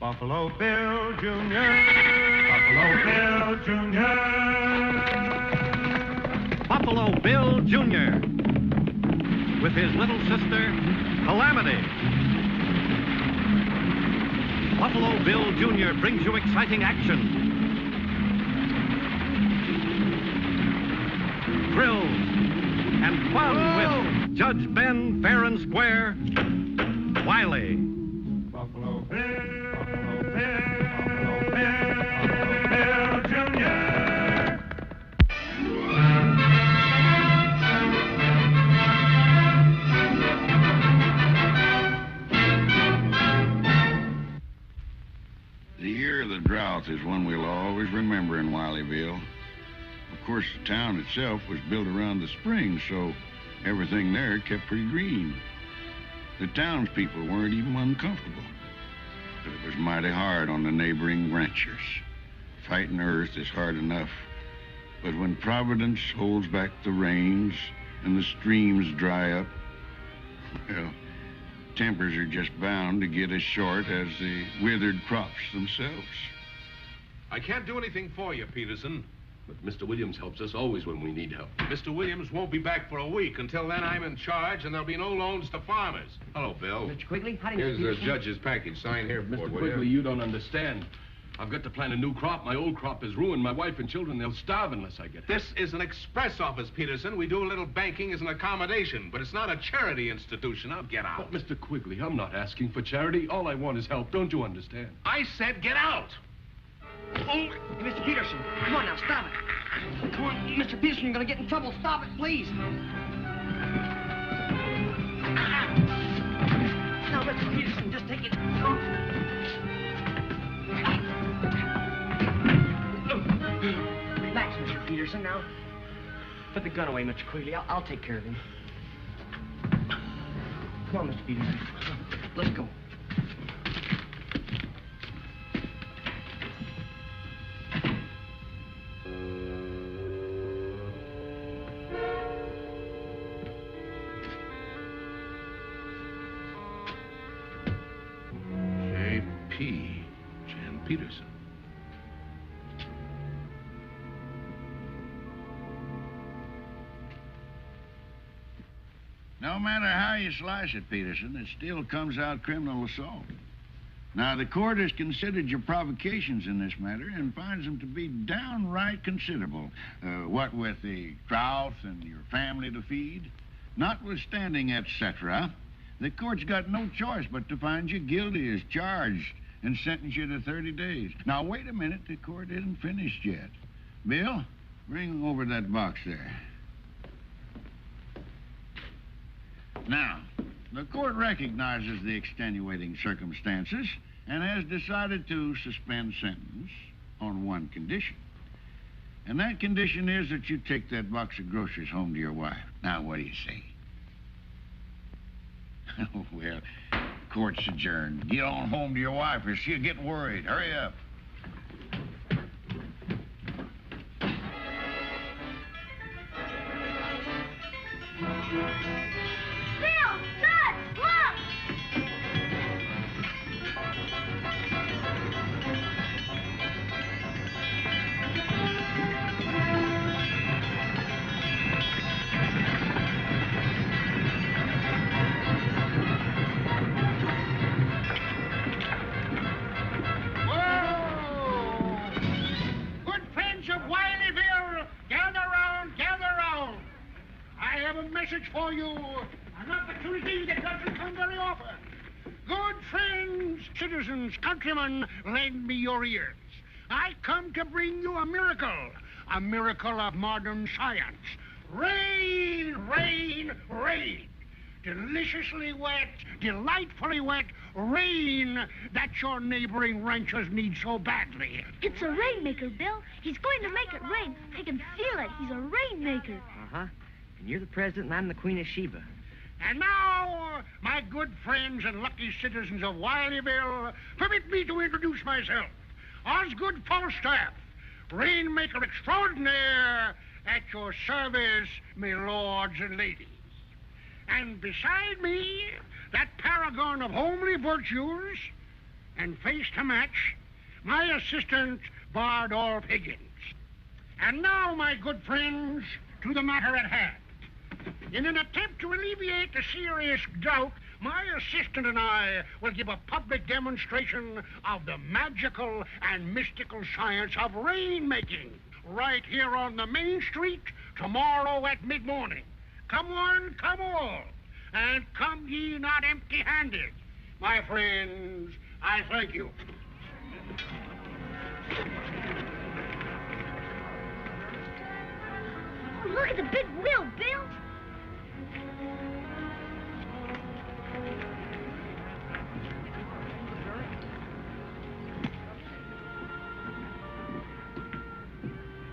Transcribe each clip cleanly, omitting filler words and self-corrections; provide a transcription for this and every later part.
Buffalo Bill Jr. Buffalo Bill Jr. Buffalo Bill Jr. with his little sister, Calamity. Buffalo Bill Jr. brings you exciting action, thrills, and fun with Judge Ben fair and square, Wiley. Buffalo Bill, Buffalo Bill, Buffalo Bill, Buffalo Bill Jr. The year of the drought is one we'll always remember in Wileyville. Of course, the town itself was built around the spring, so everything there kept pretty green. The townspeople weren't even uncomfortable, but it was mighty hard on the neighboring ranchers. Fighting earth is hard enough, but when Providence holds back the rains and the streams dry up, well, tempers are just bound to get as short as the withered crops themselves. I can't do anything for you, Peterson. But Mr. Williams helps us always when we need help. Mr. Williams won't be back for a week. Until then, I'm in charge, and there'll be no loans to farmers. Hello, Bill. Mr. Quigley, how do you... Here's the judge's package. Sign here for it, Mr. will Quigley, you don't understand. I've got to plant a new crop. My old crop is ruined. My wife and children, they'll starve unless I get... This is an express office, Peterson. We do a little banking as an accommodation, but it's not a charity institution. Now get out. But, Mr. Quigley, I'm not asking for charity. All I want is help. Don't you understand? I said get out. Oh, Mr. Peterson, come on now, stop it. Come on, Mr. Peterson, you're gonna get in trouble. Stop it, please. Now, Mr. Peterson, just take it. Relax, Mr. Peterson, now. Put the gun away, Mr. Quigley. I'll take care of him. Come on, Mr. Peterson. Let's go. Jan Peterson. No matter how you slice it, Peterson, it still comes out criminal assault. Now, the court has considered your provocations in this matter and finds them to be downright considerable. What with the drought and your family to feed, notwithstanding, etc., the court's got no choice but to find you guilty as charged and sentence you to 30 days. Now, wait a minute. The court isn't finished yet. Bill, bring over that box there. Now, the court recognizes the extenuating circumstances and has decided to suspend sentence on one condition. And that condition is that you take that box of groceries home to your wife. Now, what do you say? Well, court's adjourned. Get on home to your wife or she'll get worried. Hurry up. Bill! Judge! Look! Message for you, an opportunity that doesn't come very often. Good friends, citizens, countrymen, lend me your ears. I come to bring you a miracle of modern science. Rain, rain, rain. Deliciously wet, delightfully wet rain that your neighboring ranchers need so badly. It's a rainmaker, Bill. He's going to make it rain. I can feel it. He's a rainmaker. Uh-huh. And you're the president and I'm the Queen of Sheba. And now, my good friends and lucky citizens of Wileyville, permit me to introduce myself. Osgood Falstaff, rainmaker extraordinaire, at your service, my lords and ladies. And beside me, that paragon of homely virtues, and face to match, my assistant barred all pigeons. And now, my good friends, to the matter at hand. In an attempt to alleviate the serious drought, my assistant and I will give a public demonstration of the magical and mystical science of rain-making right here on the main street tomorrow at mid-morning. Come one, come all, and come ye not empty-handed. My friends, I thank you. Oh, look at the big wheel, Bill.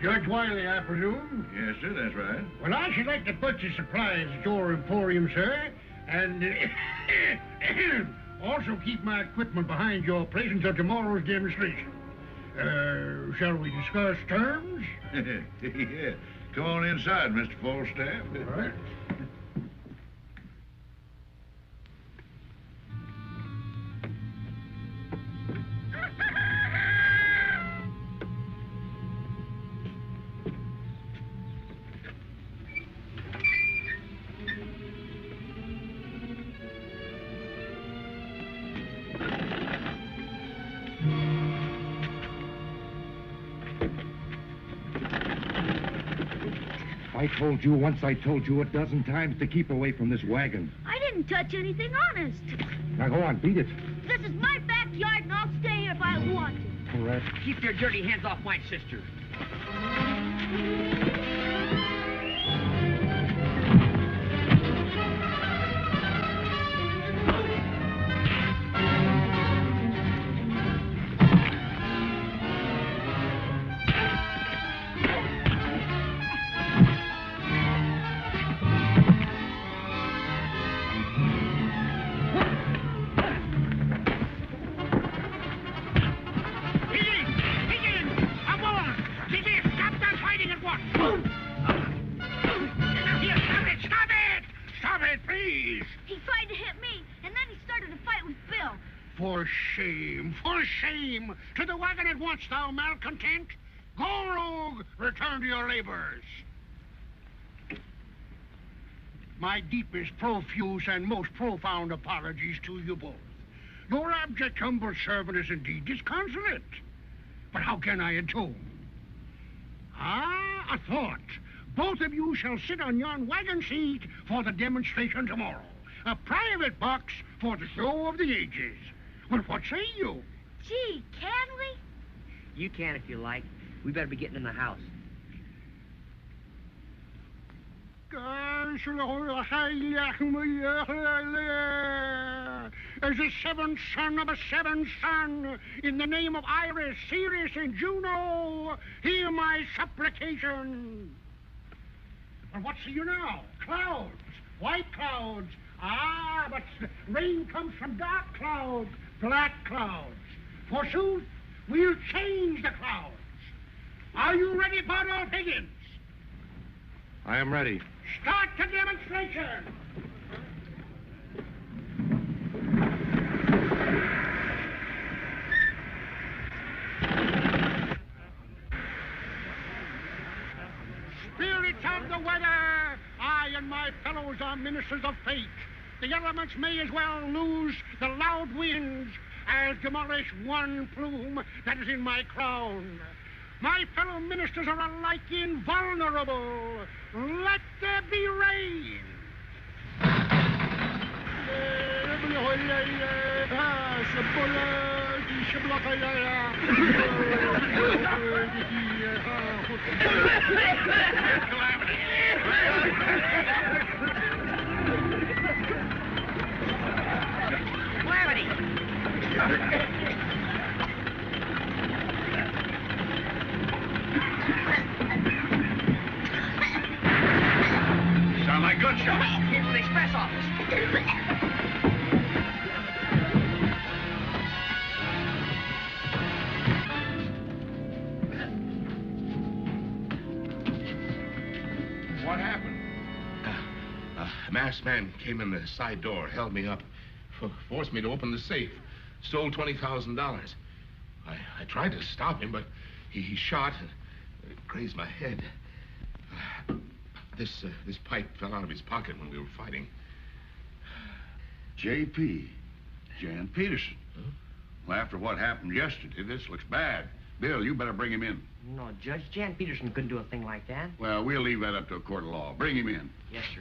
Judge Wiley, I presume? Yes, sir, that's right. Well, I should like to purchase supplies at your emporium, sir, and also keep my equipment behind your place until tomorrow's demonstration. Shall we discuss terms? Yeah. Come on inside, Mr. Falstaff. All right. I told you once, I told you a dozen times to keep away from this wagon. I didn't touch anything, honest. Now go on, beat it. This is my backyard, and I'll stay here if I want to. All right. Keep your dirty hands off my sister. For shame! To the wagon at once, thou malcontent! Go, rogue! Return to your labors! My deepest, profuse, and most profound apologies to you both. Your abject, humble servant is indeed disconsolate. But how can I atone? Ah, a thought. Both of you shall sit on yon wagon seat for the demonstration tomorrow. A private box for the show of the ages. Well, what say you? Gee, can we? You can if you like. We better be getting in the house. As the seventh son of a seventh son, in the name of Iris, Sirius, and Juno, hear my supplication. And what see you now? Clouds, white clouds. Ah, but rain comes from dark clouds, black clouds. Forsooth, we'll change the clouds. Are you ready, Bardo Higgins? I am ready. Start the demonstration. Spirits of the weather, I and my fellows are ministers of fate. The elements may as well lose the loud winds as demolish one plume that is in my crown. My fellow ministers are alike invulnerable. Let there be rain. Sound like gunshots. Here's the express office. What happened? A masked man came in the side door, held me up, forced me to open the safe. stole $20,000. I tried to stop him, but he shot and grazed my head. This pipe fell out of his pocket when we were fighting. J.P. Jan Peterson. Huh? Well, after what happened yesterday, this looks bad. Bill, you better bring him in. No, Judge, Jan Peterson couldn't do a thing like that. Well, we'll leave that up to a court of law. Bring him in. Yes, sir.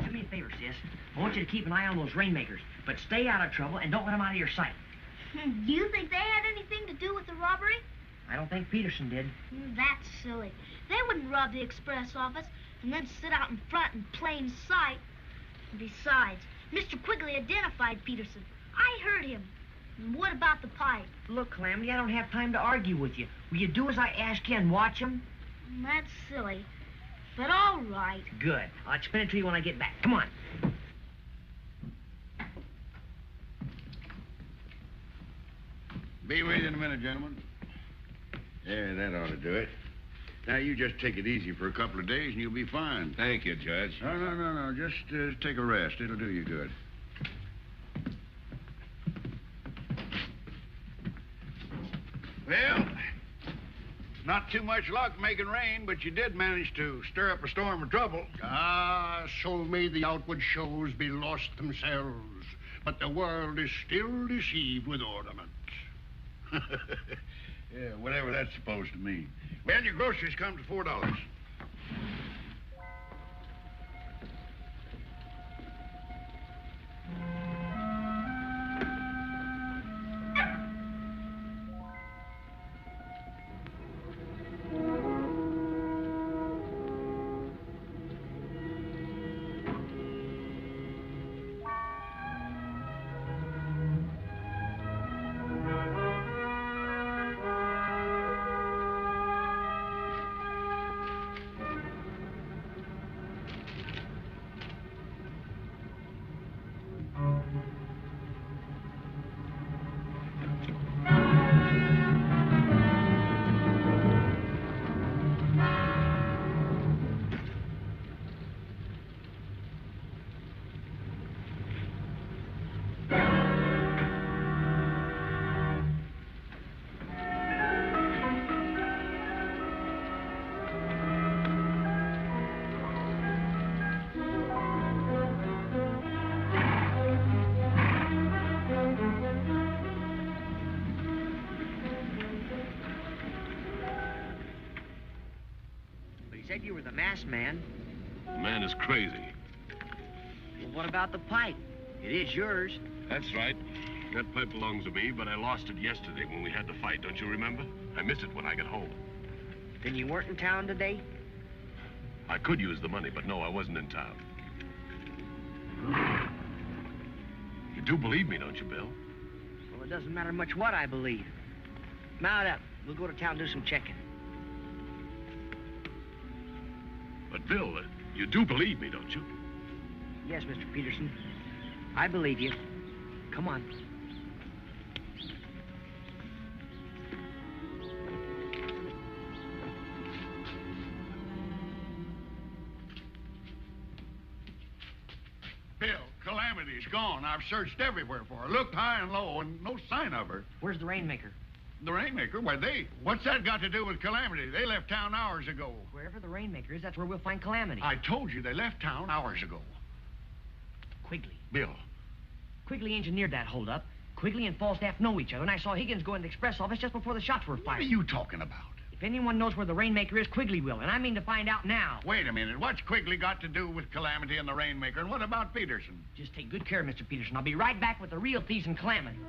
Do me a favor, sis. I want you to keep an eye on those rainmakers, but stay out of trouble and don't let them out of your sight. Do you think they had anything to do with the robbery? I don't think Peterson did. That's silly. They wouldn't rob the express office and then sit out in front in plain sight. Besides, Mr. Quigley identified Peterson. I heard him. And what about the pipe? Look, Calamity, I don't have time to argue with you. Will you do as I ask you and watch him? That's silly. But all right. Good. I'll explain it to you when I get back. Come on. Be with you in a minute, gentlemen. Yeah, that ought to do it. Now, you just take it easy for a couple of days and you'll be fine. Thank you, Judge. No. Just take a rest. It'll do you good. Well, not too much luck making rain, but you did manage to stir up a storm of trouble. Ah, so may the outward shows be lost themselves, but the world is still deceived with ornament. Yeah, whatever that's supposed to mean. Well, your groceries come to $4. Said you were the masked man. The man is crazy. Well, what about the pipe? It is yours. That's right. That pipe belongs to me, but I lost it yesterday when we had the fight, don't you remember? I missed it when I got home. Then you weren't in town today? I could use the money, but no, I wasn't in town. You do believe me, don't you, Bill? Well, it doesn't matter much what I believe. Mount up. We'll go to town and do some checking. But, Bill, you do believe me, don't you? Yes, Mr. Peterson. I believe you. Come on. Bill, Calamity's gone. I've searched everywhere for her. Looked high and low, and no sign of her. Where's the rainmaker? The rainmaker? What's that got to do with Calamity? They left town hours ago. Wherever the rainmaker is, that's where we'll find Calamity. I told you they left town hours ago. Quigley. Bill. Quigley engineered that holdup. Quigley and Falstaff know each other, and I saw Higgins go in the express office just before the shots were fired. What are you talking about? If anyone knows where the rainmaker is, Quigley will, and I mean to find out now. Wait a minute. What's Quigley got to do with Calamity and the rainmaker, and what about Peterson? Just take good care, Mr. Peterson. I'll be right back with the real thieves and Calamity.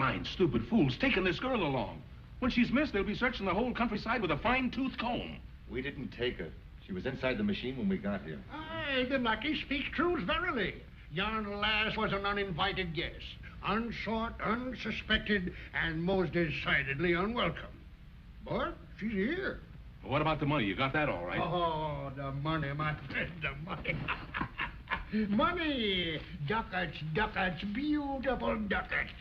blind, stupid fools taking this girl along. When she's missed, they'll be searching the whole countryside with a fine-tooth comb. We didn't take her. She was inside the machine when we got here. Aye, the lackey speaks truth verily. Yon lass was an uninvited guest, unsought, unsuspected, and most decidedly unwelcome. But she's here. Well, what about the money? You got that all right? Oh, the money, my friend, the money. Money! Ducats, ducats, beautiful ducats.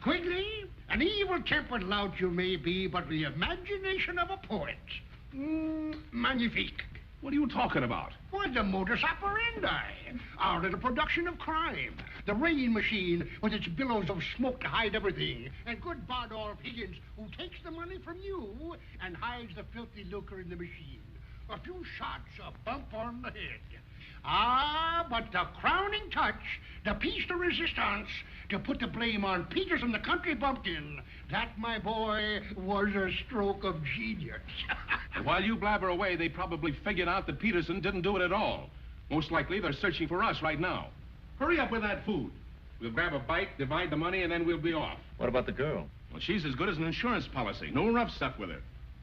Quigley, an evil-tempered lout you may be, but the imagination of a poet. Magnifique. What are you talking about? Why, the modus operandi. Our little production of crime. The rain machine with its billows of smoke to hide everything. And good Bardolph Higgins, who takes the money from you and hides the filthy lucre in the machine. A few shots, a bump on the head. Ah, but the crowning touch, the piece de resistance, to put the blame on Peterson, the country bumpkin. That, my boy, was a stroke of genius. And while you blabber away, they probably figured out that Peterson didn't do it at all. Most likely, they're searching for us right now. Hurry up with that food. We'll grab a bite, divide the money, and then we'll be off. What about the girl? Well, she's as good as an insurance policy. No rough stuff with her.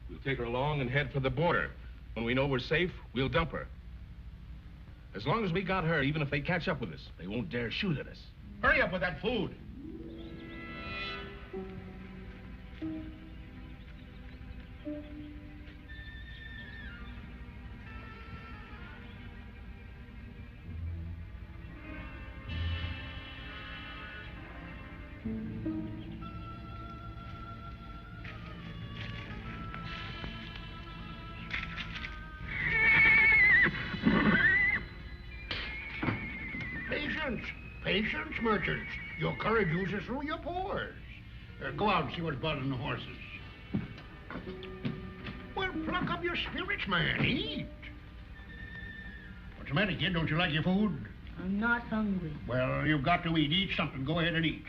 We'll take her along and head for the border. When we know we're safe, we'll dump her. As long as we got her, even if they catch up with us, they won't dare shoot at us. Hurry up with that food. Patience, merchants. Your courage oozes through your pores. Go out and see what's bothering the horses. Well, pluck up your spirits, man. Eat. What's the matter, kid? Don't you like your food? I'm not hungry. Well, you've got to eat. Eat something. Go ahead and eat.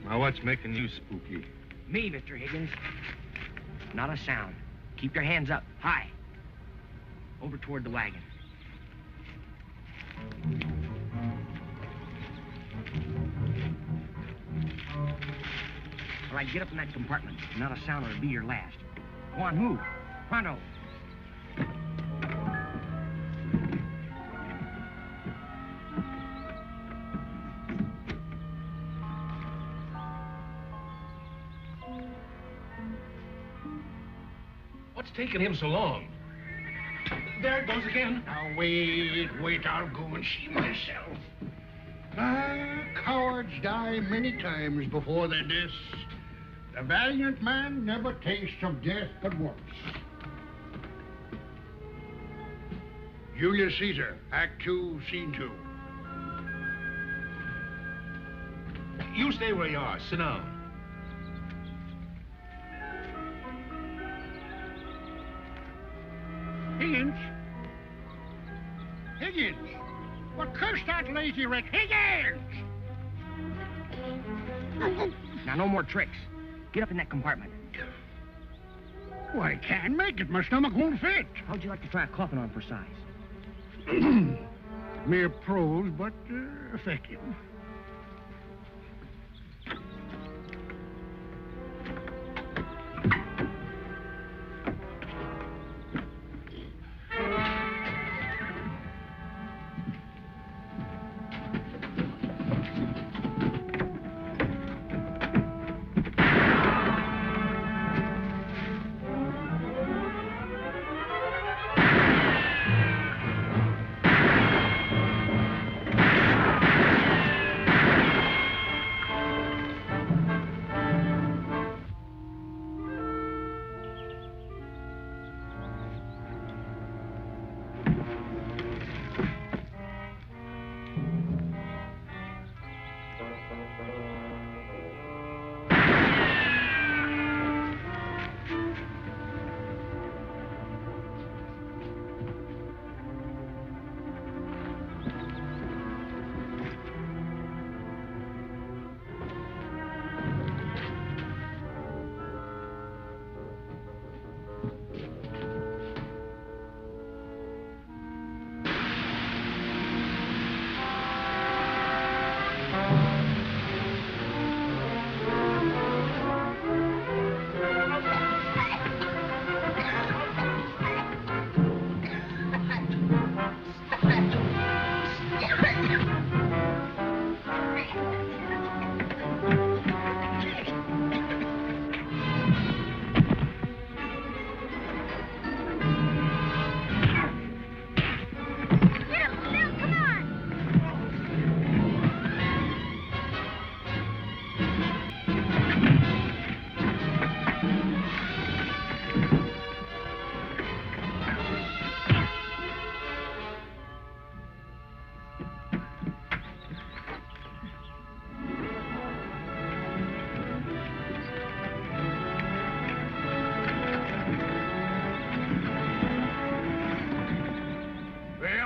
Now, what's making you spooky? Me, Mr. Higgins. Not a sound. Keep your hands up, high. Over toward the wagon. All right, get up in that compartment. Not a sound or it'll be your last. Go on, move. Pronto. What's taking him so long? There it goes again. Now, wait, I'll go and see myself. Cowards die many times before their deaths. The valiant man never tastes of death but once. Julius Caesar, Act 2, Scene 2. You stay where you are. Sit down. Higgins? Higgins! Well, curse that lazy wretch! Higgins! Now, no more tricks. Get up in that compartment. Well, I can't make it. My stomach won't fit. How'd you like to try a coffin on for size? Mere prose, but effective.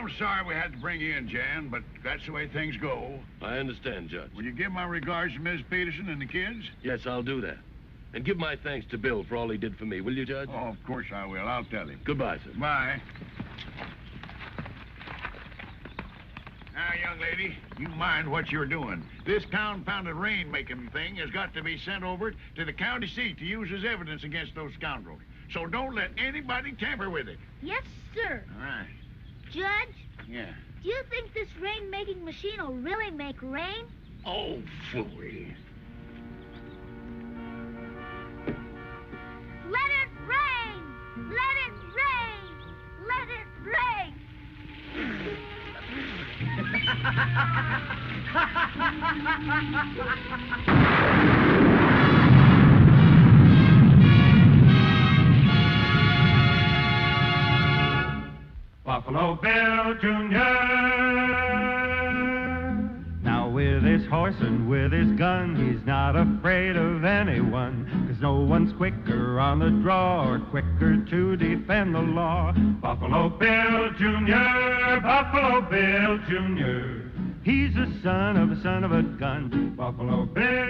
I'm sorry we had to bring you in, Jan, but that's the way things go. I understand, Judge. Will you give my regards to Miss Peterson and the kids? Yes, I'll do that. And give my thanks to Bill for all he did for me, will you, Judge? Oh, of course I will. I'll tell him. Goodbye, sir. Bye. Now, young lady, you mind what you're doing. This confounded rain-making thing has got to be sent over to the county seat to use as evidence against those scoundrels. So don't let anybody tamper with it. Yes, sir. All right. Judge, Yeah. do you think this rain-making machine will really make rain? Oh, fooey. Let it rain! Let it rain! Let it rain! Buffalo Bill Jr. Now with his horse and with his gun, he's not afraid of anyone, 'cause no one's quicker on the draw or quicker to defend the law. Buffalo Bill Jr., Buffalo Bill Jr. He's the son of a gun. Buffalo Bill